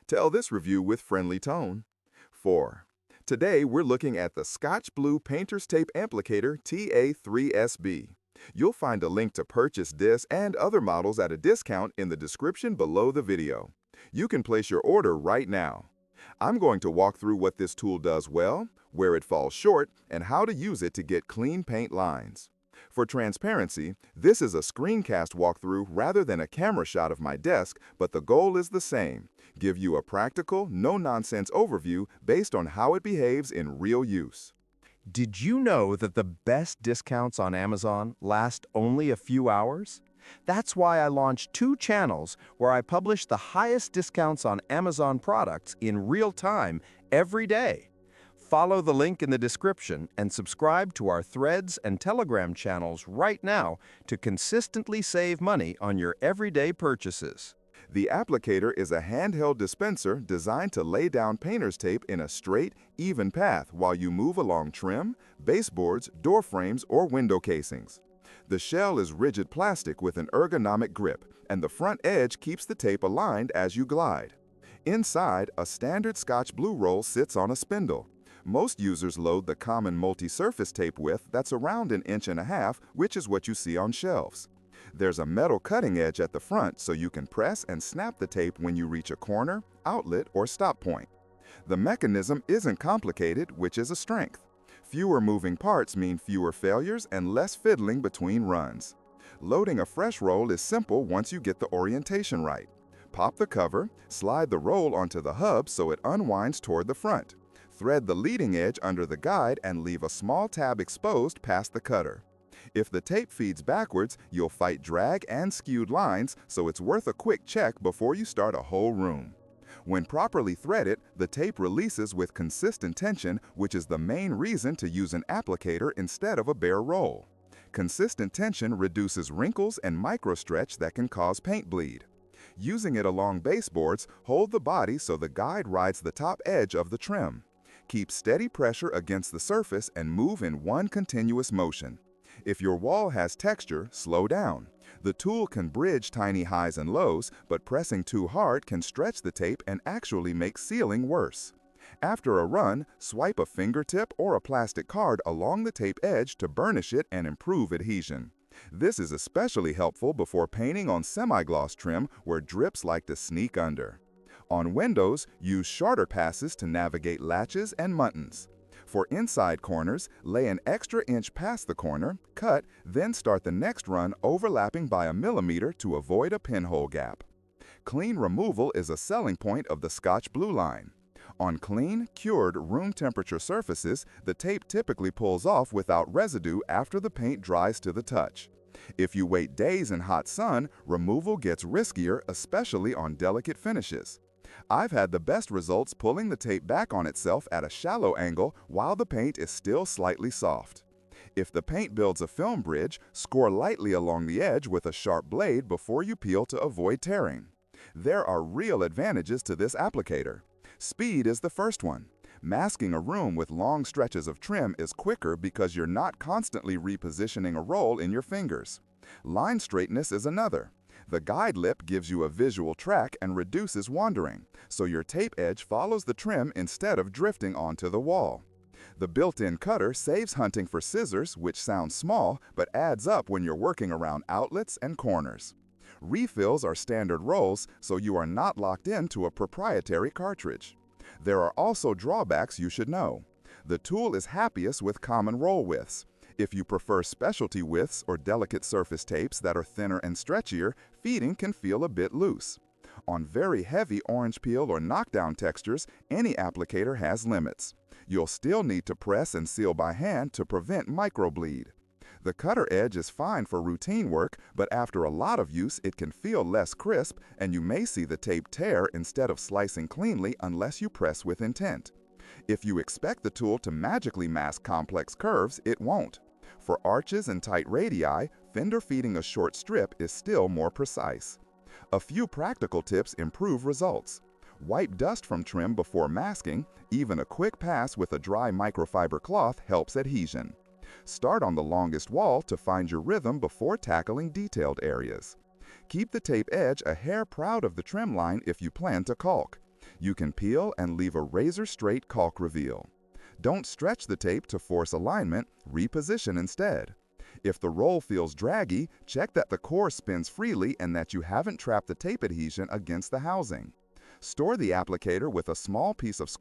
Tell this review with friendly tone. 4. Today we're looking at the ScotchBlue Painter's Tape Applicator TA3-SB. You'll find a link to purchase this and other models at a discount in the description below the video. You can place your order right now. I'm going to walk through what this tool does well, where it falls short, and how to use it to get clean paint lines. For transparency, this is a screencast walkthrough rather than a camera shot of my desk, but the goal is the same: give you a practical, no-nonsense overview based on how it behaves in real use. Did you know that the best discounts on Amazon last only a few hours? That's why I launched 2 channels where I publish the highest discounts on Amazon products in real time every day. Follow the link in the description and subscribe to our Threads and Telegram channels right now to consistently save money on your everyday purchases. The Applicator is a handheld dispenser designed to lay down painter's tape in a straight, even path while you move along trim, baseboards, door frames, or window casings. The shell is rigid plastic with an ergonomic grip, and the front edge keeps the tape aligned as you glide. Inside, a standard ScotchBlue roll sits on a spindle. Most users load the common multi-surface tape width that's around 1.5 inches, which is what you see on shelves. There's a metal cutting edge at the front so you can press and snap the tape when you reach a corner, outlet, or stop point. The mechanism isn't complicated, which is a strength. Fewer moving parts mean fewer failures and less fiddling between runs. Loading a fresh roll is simple once you get the orientation right. Pop the cover, slide the roll onto the hub so it unwinds toward the front. Thread the leading edge under the guide and leave a small tab exposed past the cutter. If the tape feeds backwards, you'll fight drag and skewed lines, so it's worth a quick check before you start a whole room. When properly threaded, the tape releases with consistent tension, which is the main reason to use an applicator instead of a bare roll. Consistent tension reduces wrinkles and microstretch that can cause paint bleed. Using it along baseboards, hold the body so the guide rides the top edge of the trim. Keep steady pressure against the surface and move in one continuous motion. If your wall has texture, slow down. The tool can bridge tiny highs and lows, but pressing too hard can stretch the tape and actually make sealing worse. After a run, swipe a fingertip or a plastic card along the tape edge to burnish it and improve adhesion. This is especially helpful before painting on semi-gloss trim where drips like to sneak under. On windows, use shorter passes to navigate latches and muntins. For inside corners, lay an extra inch past the corner, cut, then start the next run overlapping by 1 millimeter to avoid a pinhole gap. Clean removal is a selling point of the ScotchBlue line. On clean, cured, room temperature surfaces, the tape typically pulls off without residue after the paint dries to the touch. If you wait days in hot sun, removal gets riskier, especially on delicate finishes. I've had the best results pulling the tape back on itself at a shallow angle while the paint is still slightly soft. If the paint builds a film bridge, score lightly along the edge with a sharp blade before you peel to avoid tearing. There are real advantages to this applicator. Speed is the first one. Masking a room with long stretches of trim is quicker because you're not constantly repositioning a roll in your fingers. Line straightness is another. The guide lip gives you a visual track and reduces wandering, so your tape edge follows the trim instead of drifting onto the wall. The built-in cutter saves hunting for scissors, which sounds small, but adds up when you're working around outlets and corners. Refills are standard rolls, so you are not locked into a proprietary cartridge. There are also drawbacks you should know. The tool is happiest with common roll widths. If you prefer specialty widths or delicate surface tapes that are thinner and stretchier, feeding can feel a bit loose. On very heavy orange peel or knockdown textures, any applicator has limits. You'll still need to press and seal by hand to prevent microbleed. The cutter edge is fine for routine work, but after a lot of use, it can feel less crisp, and you may see the tape tear instead of slicing cleanly unless you press with intent. If you expect the tool to magically mask complex curves, it won't. For arches and tight radii, fender feeding a short strip is still more precise. A few practical tips improve results. Wipe dust from trim before masking. Even a quick pass with a dry microfiber cloth helps adhesion. Start on the longest wall to find your rhythm before tackling detailed areas. Keep the tape edge a hair proud of the trim line if you plan to caulk. You can peel and leave a razor-straight caulk reveal. Don't stretch the tape to force alignment, reposition instead. If the roll feels draggy, check that the core spins freely and that you haven't trapped the tape adhesion against the housing. Store the applicator with a small piece of scrap